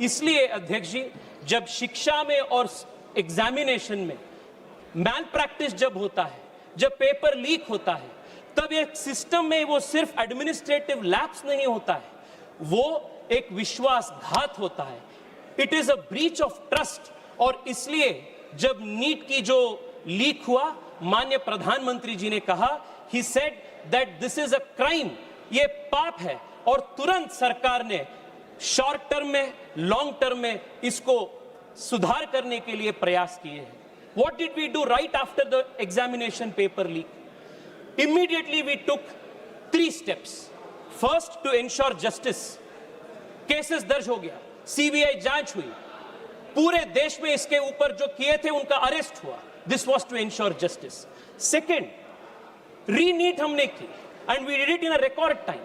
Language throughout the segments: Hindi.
इसलिए अध्यक्ष जी, जब शिक्षा में और एग्जामिनेशन में मैल प्रैक्टिस जब होता है, जब पेपर लीक होता है, तब एक सिस्टम में वो सिर्फ एडमिनिस्ट्रेटिव लैप्स नहीं होता है, वो एक विश्वासघात होता है। It is a breach of trust. और इसलिए जब नीट की जो लीक हुआ, माननीय प्रधानमंत्री जी ने कहा, he said that this is a crime, ये पाप है, और तुरंत सरकार ने शॉर्ट टर्म में, लॉन्ग टर्म में इसको सुधार करने के लिए प्रयास किए हैं। What did we do right after the examination paper leak? Immediately we took 3 steps. First, to ensure justice. Cases दर्ज हो गया, सीबीआई जांच हुई, पूरे देश में इसके ऊपर जो किए थे उनका अरेस्ट हुआ। This was to ensure justice. Second, रीनीट हमने की, and we did it in a record time,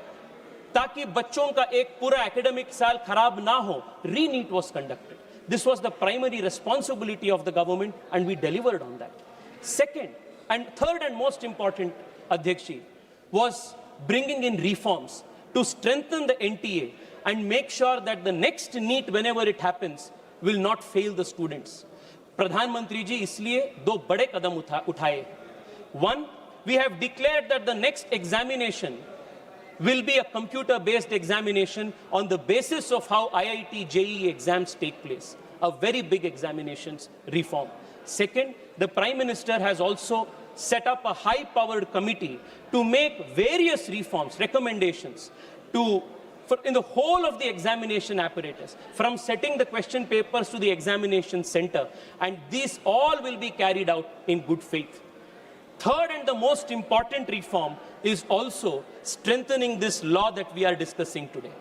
ताकि बच्चों का एक पूरा एकेडमिक साल खराब ना हो। रीनीट was conducted. This was the primary responsibility of the government, and we delivered on that. Second and third and most important, Adhyakshi, was bringing in reforms to strengthen the NTA and make sure that the next NEET, whenever it happens, will not fail the students. Pradhan Mantri ji isliye 2 bade kadam uthaye. One, we have declared that the next examination will be a computer-based examination on the basis of how IIT JEE exams take place. A very big examinations reform. Second, the Prime Minister has also set up a high-powered committee to make various reforms, recommendations in the whole of the examination apparatus, from setting the question papers to the examination center, and these all will be carried out in good faith. Third and the most important reform is also strengthening this law that we are discussing today.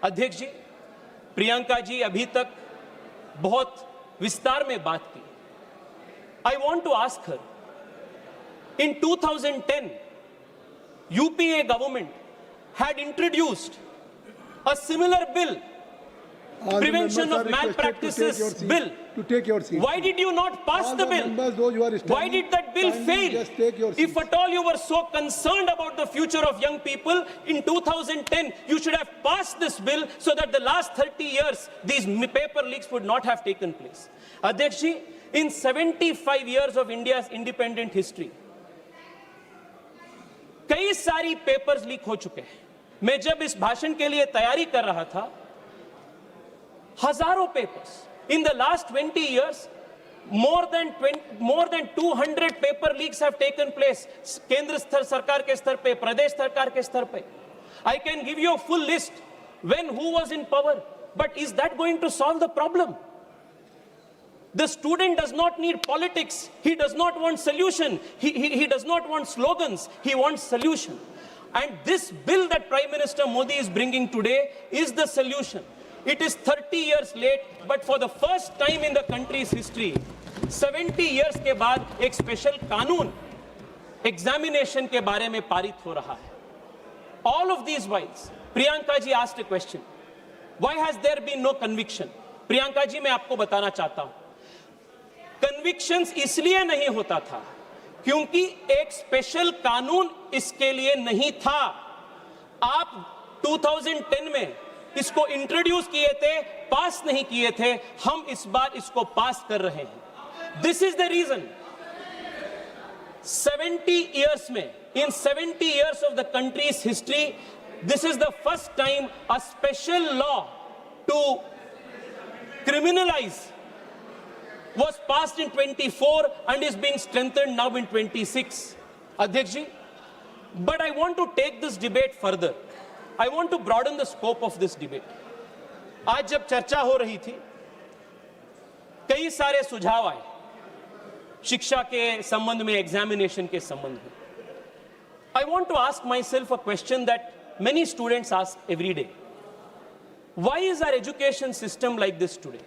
अध्यक्ष जी, प्रियंका जी अभी तक बहुत विस्तार में बात की. I want to ask her, in 2010, UPA government had introduced a similar bill, Prevention of Malpractices Bill. To take your seat. Why did you not pass the bill? Why did that bill fail? Just take your seat. If at all you were so concerned about the future of young people, in 2010, you should have passed this bill so that the last 30 years, these paper leaks would not have taken place. Adhyakshi, in 75 years of India's independent history, कई सारी पेपर्स लीक हो चुके हैं. मैं जब इस भाषण के लिए तैयारी कर रहा था, हजारों papers. In the last 20 years, more than 200 paper leaks have taken place. केंद्र स्तर सरकार के स्तर पे, प्रदेश सरकार के स्तर पे. I can give you a full list when who was in power. But is that going to solve the problem? The student does not need politics. He does not want solution. He does not want slogans. He wants solution. And this bill that Prime Minister Modi is bringing today is the solution. It is 30 years late, but for the first time in the country's history, 70 years के बाद एक स्पेशल कानून एग्जामिनेशन के बारे में पारित हो रहा है. All of these whiles, Priyanka ji asked a question. Why has there been no conviction? Priyanka ji, मैं आपको बताना चाहता हूं, कन्विक्शंस इसलिए नहीं होता था क्योंकि एक स्पेशल कानून इसके लिए नहीं था. आप 2010 में इसको इंट्रोड्यूस किए थे, पास नहीं किए थे. हम इस बार इसको पास कर रहे हैं. This is the reason. 70 years में, in 70 years of the country's history, this is the first time a special law to criminalize was passed in 24 and is being strengthened now in 26. Adhyaksh ji, but I want to take this debate further. I want to broaden the scope of this debate. आज जब चर्चा हो रही थी, कई सारे सुझाव आए शिक्षा के संबंध में, एग्जामिनेशन के संबंध में. I want to ask myself a question that many students ask every day. Why is our education system like this today?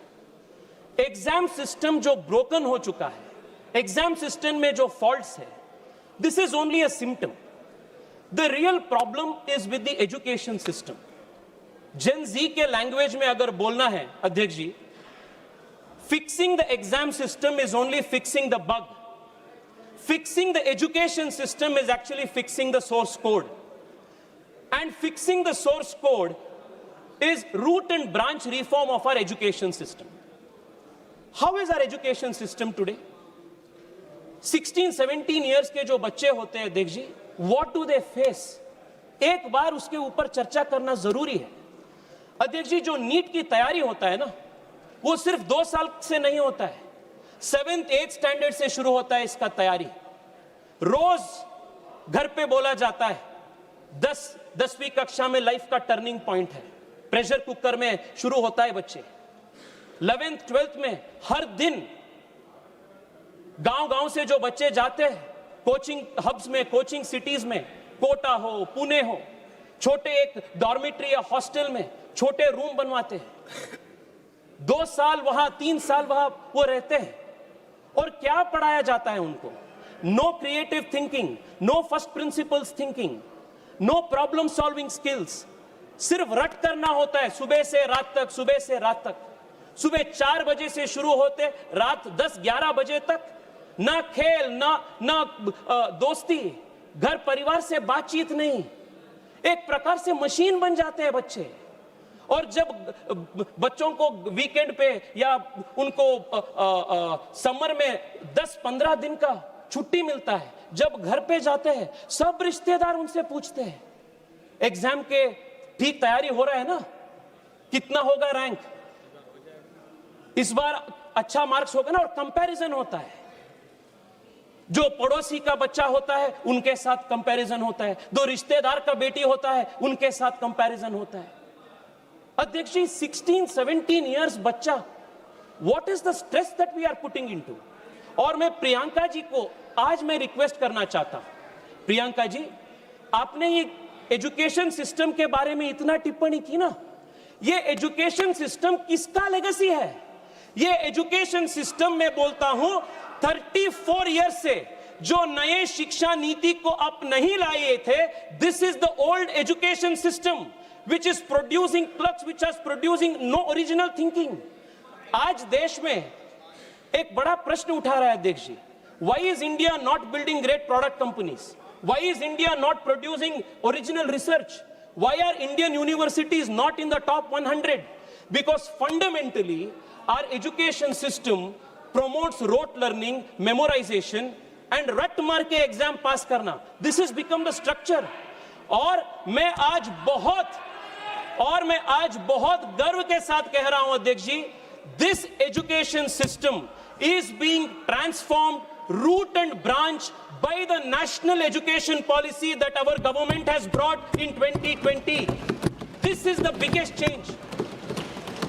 Exam system जो ब्रोकन हो चुका है, एग्जाम सिस्टम में जो फॉल्ट्स है, this is only a symptom. The real problem is with the education system. Gen Z के लैंग्वेज में अगर बोलना है अध्यक्ष जी, fixing the exam system is only fixing the bug. Fixing the education system is actually fixing the source code. And fixing the source code is root and branch reform of our education system. How is our education system today? 16-17 years के जो बच्चे होते हैं देख जी, what do they face? एक बार उसके ऊपर चर्चा करना जरूरी है। अध्यक्ष जी, जो नीट की तैयारी होता है ना, वो सिर्फ 2 साल से नहीं होता है, 7th 8th स्टैंडर्ड से शुरू होता है इसका तैयारी। रोज घर पे बोला जाता है 10वीं कक्षा में लाइफ का टर्निंग पॉइंट है, प्रेशर कुकर में शुरू होता है बच्चे। 11th 12th में हर दिन गांव से जो बच्चे जाते हैं कोचिंग हब्स में, कोचिंग सिटीज में, कोटा हो, पुणे हो, छोटे एक डॉर्मिटरी या हॉस्टल में छोटे रूम बनवाते हैं। 2 साल वहां, 3 साल वहां वो रहते हैं, और क्या पढ़ाया जाता है उनको? No creative thinking, no first principles thinking, no problem solving skills. सिर्फ रट करना होता है सुबह से रात तक, सुबह से रात तक। सुबह 4 बजे से शुरू होते रात 10-11 बजे तक, ना खेल ना दोस्ती, घर परिवार से बातचीत नहीं। एक प्रकार से मशीन बन जाते हैं बच्चे। और जब बच्चों को वीकेंड पे या उनको समर में 10-15 दिन का छुट्टी मिलता है, जब घर पे जाते हैं सब रिश्तेदार उनसे पूछते हैं एग्जाम के ठीक तैयारी हो रहा है ना, कितना होगा रैंक, इस बार अच्छा मार्क्स होगा ना। और कंपैरिजन होता है, जो पड़ोसी का बच्चा होता है उनके साथ कंपैरिजन होता है, जो रिश्तेदार का बेटी होता है उनके साथ कंपैरिजन होता है। अध्यक्ष जी, 16-17 इयर्स बच्चा, what is the stress that we are putting into. और मैं प्रियंका जी को आज मैं रिक्वेस्ट करना चाहता हूं, प्रियंका जी, आपने ये एजुकेशन सिस्टम के बारे में इतना टिप्पणी की ना, ये एजुकेशन सिस्टम किसका लेगेसी है? ये एजुकेशन सिस्टम में बोलता हूं 34 इयर्स से जो नए शिक्षा नीति को आप नहीं लाए थे, this is the old education system which is producing clerks, which is producing no original thinking. आज देश में एक बड़ा प्रश्न उठा रहा है अध्यक्ष जी, why is India not building great product companies? Why is India not producing original research? Why are Indian universities not in the top 100? Because fundamentally our education system promotes rote learning, memorization and रट मार के एग्जाम पास करना. This has become the structure. और मैं आज बहुत गर्व के साथ कह रहा हूं अध्यक्ष जी, this education system is being transformed root and branch by the national education policy that our government has brought in 2020. This is the biggest change.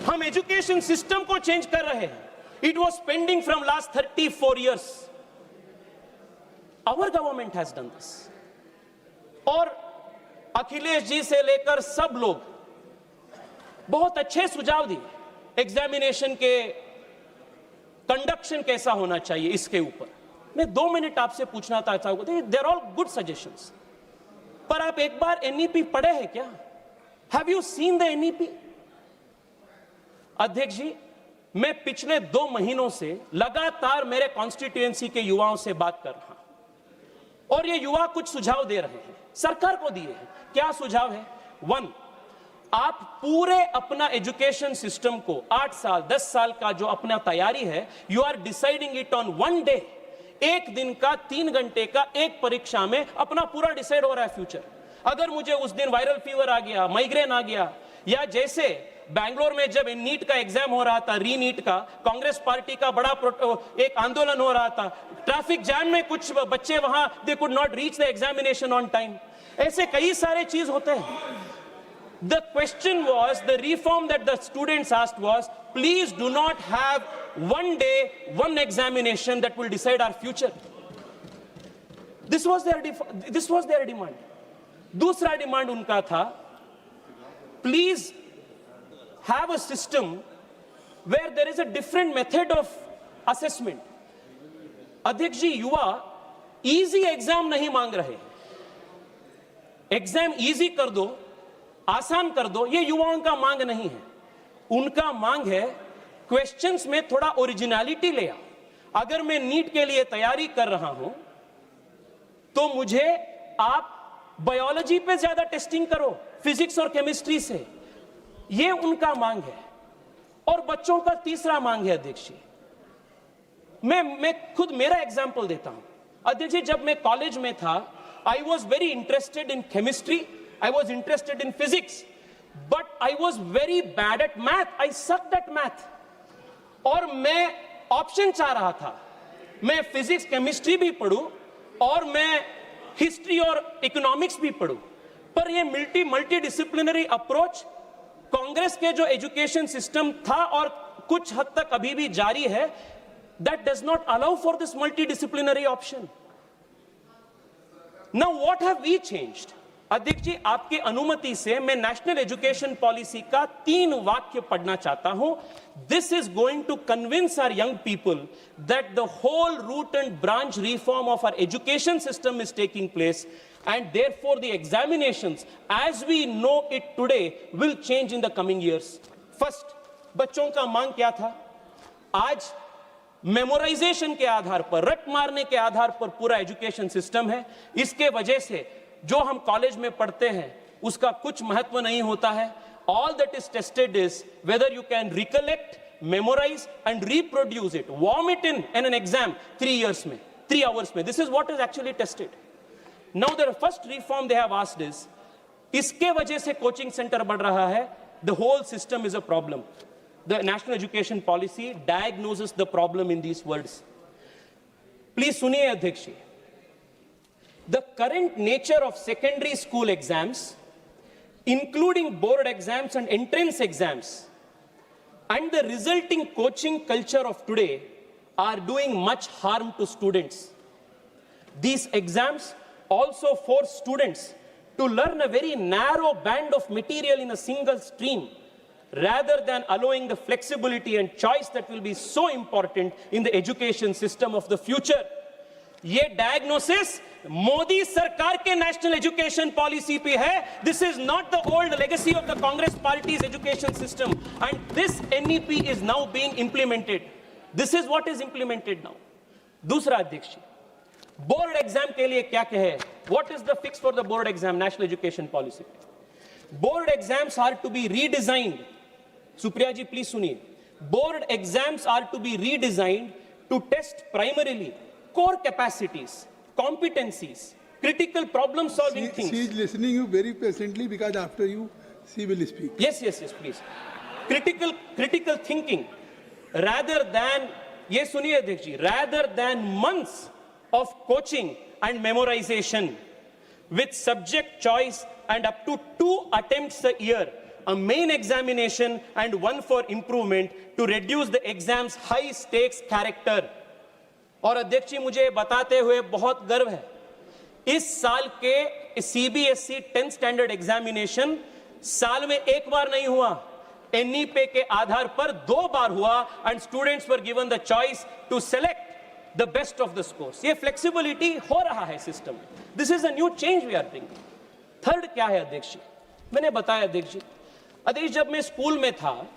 हम एजुकेशन सिस्टम को चेंज कर रहे हैं. It was pending from last 34 years. Our government has done this. और अखिलेश जी से लेकर सब लोग बहुत अच्छे सुझाव दिए. एग्जामिनेशन के कंडक्शन कैसा होना चाहिए इसके ऊपर मैं 2 मिनट आपसे पूछना चाहता हूं. देयर ऑल गुड सजेशंस, पर आप एक बार एनईपी पढ़े हैं क्या? Have you seen the NEP? अध्यक्ष जी, मैं पिछले 2 महीनों से लगातार मेरे कॉन्स्टिट्यूएंसी के युवाओं से बात कर रहा हूं और ये युवा कुछ सुझाव दे रहे हैं, सरकार को दिए हैं. क्या सुझाव है? 1, आप पूरे अपना एजुकेशन सिस्टम को 8 साल 10 साल का जो अपना तैयारी है, you are deciding it on 1 day. एक दिन का 3 घंटे का एक परीक्षा में अपना पूरा डिसाइड हो रहा है फ्यूचर. अगर मुझे उस दिन वायरल फीवर आ गया, माइग्रेन आ गया, या जैसे बैंगलोर में जब नीट का एग्जाम हो रहा था, रीनीट का, कांग्रेस पार्टी का बड़ा एक आंदोलन हो रहा था, ट्रैफिक जैम में कुछ बच्चे वहां they could not reach the examination on time. ऐसे कई सारे चीज होते हैं. The question was, the reform that the students asked was, please do not have 1 day, 1 examination that will decide our future. This was their demand. दूसरा डिमांड उनका था, please have a system where there is a different method of assessment. अध्यक्ष जी, युवा इजी एग्जाम नहीं मांग रहे. एग्जाम इजी कर दो, आसान कर दो, ये युवाओं का मांग नहीं है. उनका मांग है क्वेश्चंस में थोड़ा ओरिजिनलिटी ले आओ. अगर मैं नीट के लिए तैयारी कर रहा हूं तो मुझे आप बायोलॉजी पे ज्यादा टेस्टिंग करो, फिजिक्स और केमिस्ट्री से. ये उनका मांग है। और बच्चों का तीसरा मांग है अध्यक्ष जी, मैं खुद मेरा एग्जाम्पल देता हूं। अध्यक्ष जी, जब मैं कॉलेज में था, I was very interested in chemistry, I was interested in physics, but I was very bad at math, I sucked at math. और मैं ऑप्शन चाह रहा था, मैं फिजिक्स केमिस्ट्री भी पढ़ूं और मैं हिस्ट्री और इकोनॉमिक्स भी पढ़ूं। पर ये मल्टी डिसिप्लिनरी अप्रोच कांग्रेस के जो एजुकेशन सिस्टम था और कुछ हद तक अभी भी जारी है, that does not allow for this multidisciplinary option. Now what have we changed? अध्यक्ष जी, आपकी अनुमति से मैं नेशनल एजुकेशन पॉलिसी का 3 वाक्य पढ़ना चाहता हूं। This is going to convince our young people that the whole root and branch reform of our education system is taking place, and therefore the examinations as we know it today will change in the coming years. First, बच्चों का मांग क्या था? आज मेमोराइजेशन के आधार पर, रट मारने के आधार पर पूरा एजुकेशन सिस्टम है। इसके वजह से जो हम कॉलेज में पढ़ते हैं उसका कुछ महत्व नहीं होता है। All that is tested is whether you can recollect, memorize and reproduce it, vomit in an exam 3 hours में। This is what is actually tested. Now the first reform they have asked is, इसके वजह से कोचिंग सेंटर बढ़ रहा है, the whole system is a problem. The national education policy diagnoses the problem in these words. Please suniye Adhyaksh ji. The current nature of secondary school exams, including board exams and entrance exams, and the resulting coaching culture of today are doing much harm to students. These exams also force students to learn a very narrow band of material in a single stream, rather than allowing the flexibility and choice that will be so important in the education system of the future. ये diagnosis मोदी सरकार के national education policy पे है. This is not the old legacy of the Congress party's education system, and this NEP is now being implemented. This is what is implemented now. दूसरा अध्यक्ष जी, बोर्ड एग्जाम के लिए क्या कहे? What is the fix for the board exam national education policy? Board exams are to be redesigned. Supriya ji please सुनिए। Board exams are to be redesigned to test primarily core capacities, competencies, critical problem solving things. She is listening you very patiently because after you she will speak. Yes, please. Critical thinking rather than, ये सुनिए अध्यक्ष जी, rather than months of coaching and memorization with subject choice and up to 2 attempts a year, a main examination and one for improvement to reduce the exam's high stakes character. और अध्यक्ष जी, मुझे बताते हुए बहुत गर्व है, इस साल के CBSE 10th स्टैंडर्ड एग्जामिनेशन साल में 1 बार नहीं हुआ, NEP के आधार पर 2 बार हुआ, and students were given the choice to select the best of the scores. ये flexibility हो रहा है सिस्टम में. This is a new change we are bringing. Third क्या है अध्यक्ष जी? मैंने बताया अध्यक्ष जी, जब मैं स्कूल में था,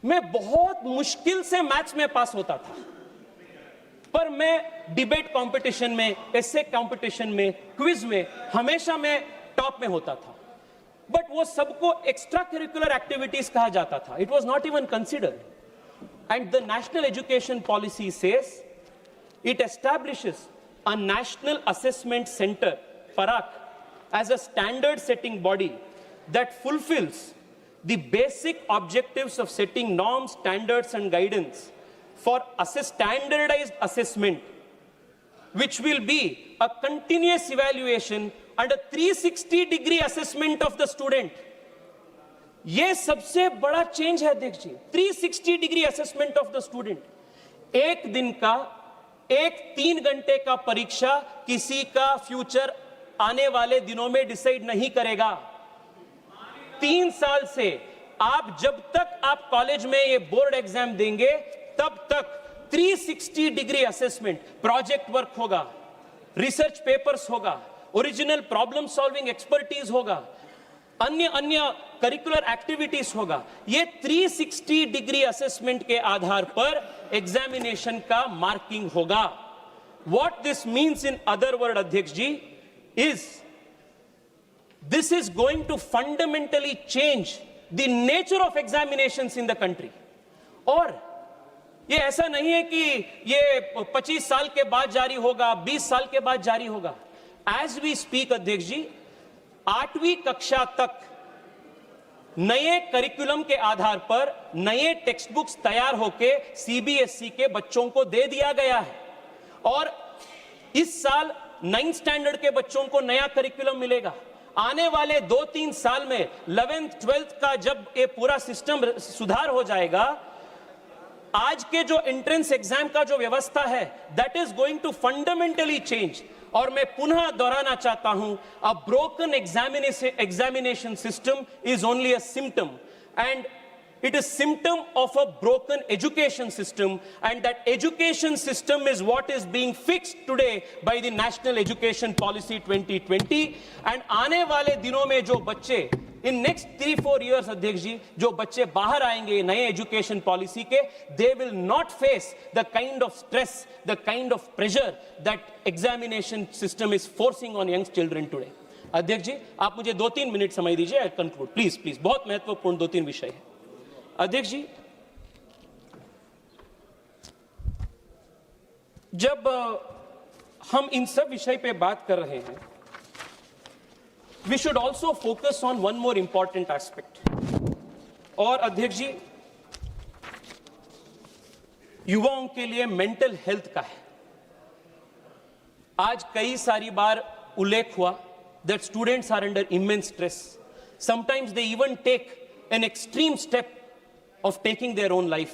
मैं बहुत मुश्किल से मैथ्स में पास होता था, पर मैं डिबेट कंपटीशन में, एसे कंपटीशन में, क्विज में हमेशा मैं टॉप में होता था। बट वो सबको एक्स्ट्रा करिकुलर एक्टिविटीज कहा जाता था, it was not even considered. And the national education policy says it establishes a national assessment centre, PARAC, as a standard setting body that fulfills the basic objectives of setting norms, standards and guidance for standardized assessment, which will be a continuous evaluation and a 360-degree assessment of the student. ये सबसे बड़ा चेंज है अध्यक्ष जी, 360-degree assessment of the student. एक दिन का, 3 घंटे का परीक्षा किसी का फ्यूचर आने वाले दिनों में डिसाइड नहीं करेगा। 3 साल से आप जब तक आप कॉलेज में ये बोर्ड एग्जाम देंगे, तब तक 360-degree असेसमेंट, प्रोजेक्ट वर्क होगा, रिसर्च पेपर्स होगा, ओरिजिनल प्रॉब्लम सॉल्विंग एक्सपर्टीज होगा, अन्य करिकुलर एक्टिविटीज होगा। ये 360-degree असेसमेंट के आधार पर एग्जामिनेशन का मार्किंग होगा। What this means in other word अध्यक्ष जी is this is going to fundamentally change the nature of examinations in the country. और ये ऐसा नहीं है कि ये 25 साल के बाद जारी होगा, 20 साल के बाद जारी होगा। एज वी स्पीक अध्यक्ष जी, 8वीं कक्षा तक नए करिकुलम के आधार पर नए टेक्स्ट बुक्स तैयार होके सीबीएसई के बच्चों को दे दिया गया है। और इस साल 9th स्टैंडर्ड के बच्चों को नया करिकुलम मिलेगा। आने वाले 2-3 साल में 11th 12th का जब ये पूरा सिस्टम सुधार हो जाएगा, आज के जो एंट्रेंस एग्जाम का जो व्यवस्था है that is going to fundamentally change. और मैं पुनः दोहराना चाहता हूं, a broken examination system is only a symptom and it is symptom of a broken education system, and that education system is what is being fixed today by the National Education Policy 2020। and आने वाले दिनों में जो बच्चे in next 3-4 years अध्यक्ष जी, जो बच्चे बाहर आएंगे नए एजुकेशन पॉलिसी के, they will not face the kind of stress, the kind of pressure that examination system is forcing on young children today। अध्यक्ष जी, आप मुझे 2-3 मिनट समय दीजिए, I conclude प्लीज प्लीज। बहुत महत्वपूर्ण 2-3 विषय है अध्यक्ष जी। जब हम इन सब विषय पे बात कर रहे हैं, we should also focus on one more important aspect. और अध्यक्ष जी, युवाओं के लिए मेंटल हेल्थ का है। आज कई सारी बार उल्लेख हुआ that students are under immense stress, sometimes they even take an extreme step of taking their own life।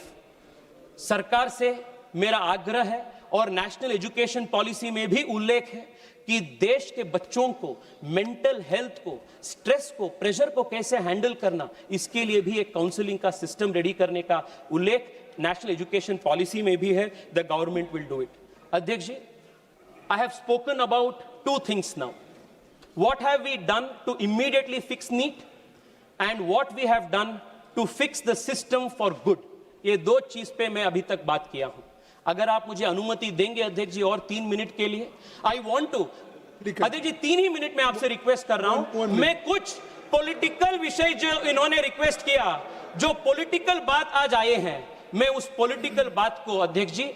सरकार से मेरा आग्रह है और नेशनल एजुकेशन पॉलिसी में भी उल्लेख है कि देश के बच्चों को मेंटल हेल्थ को, स्ट्रेस को, प्रेशर को कैसे हैंडल करना, इसके लिए भी एक काउंसलिंग का सिस्टम रेडी करने का उल्लेख नेशनल एजुकेशन पॉलिसी में भी है। The government will do it. अध्यक्ष जी, I have spoken about 2 things now। What have we done to immediately fix NEET and what we have done to fix the system for good। ये 2 चीज पे मैं अभी तक बात किया हूं। अगर आप मुझे अनुमति देंगे अध्यक्ष जी और 3 मिनट के लिए, आई वांट टू, अध्यक्ष जी 3 ही मिनट में आपसे रिक्वेस्ट कर रहा हूं। मैं कुछ पॉलिटिकल विषय जो इन्होंने रिक्वेस्ट किया, जो पॉलिटिकल बात आज आए हैं, मैं उस पॉलिटिकल बात को अध्यक्ष जी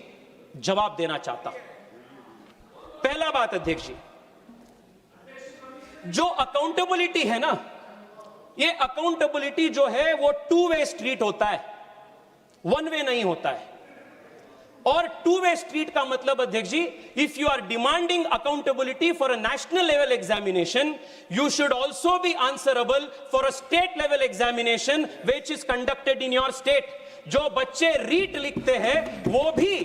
जवाब देना चाहता हूं। पहला बात अध्यक्ष जी, जो अकाउंटेबिलिटी है ना, ये अकाउंटेबिलिटी जो है वो 2-way स्ट्रीट होता है, 1-way नहीं होता है। और 2-way स्ट्रीट का मतलब अध्यक्ष जी, if you are demanding accountability for a national level examination, you should also be answerable for a state level examination which is conducted in your state. जो बच्चे रीट लिखते हैं वो भी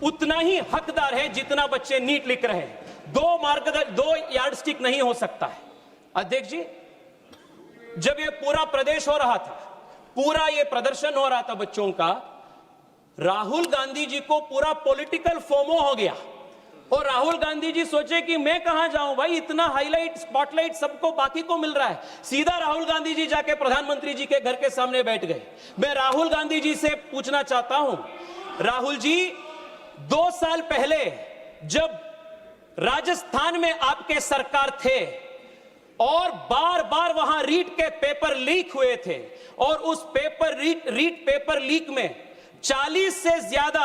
उतना ही हकदार है जितना बच्चे नीट लिख रहे हैं। 2 यार्डस्टिक नहीं हो सकता है। अध्यक्ष जी, जब ये पूरा प्रदेश हो रहा था, पूरा ये प्रदर्शन हो रहा था बच्चों का, राहुल गांधी जी को पूरा पॉलिटिकल फोमो हो गया। और राहुल गांधी जी सोचे कि मैं कहां जाऊं भाई, इतना हाईलाइट स्पॉटलाइट सबको बाकी को मिल रहा है। सीधा राहुल गांधी जी जाके प्रधानमंत्री जी के घर के सामने बैठ गए। मैं राहुल गांधी जी से पूछना चाहता हूं, राहुल जी 2 साल पहले जब राजस्थान में आपके सरकार थे और बार बार वहां रीट के पेपर लीक हुए थे, और उस रीट पेपर लीक में 40 से ज्यादा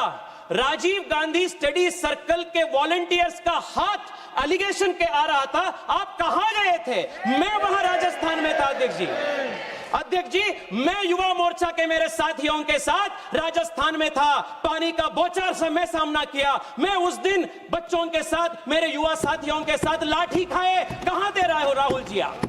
राजीव गांधी स्टडी सर्कल के वॉलंटियर्स का हाथ एलिगेशन के आ रहा था। आप कहां गए थे? मैं वहां राजस्थान में था अध्यक्ष जी। अध्यक्ष जी, मैं युवा मोर्चा के मेरे साथियों के साथ राजस्थान में था, पानी का बौछार से मैं सामना किया। मैं उस दिन बच्चों के साथ, मेरे युवा साथियों के साथ लाठी खाए। कहां दे रहे हो राहुल जी आप?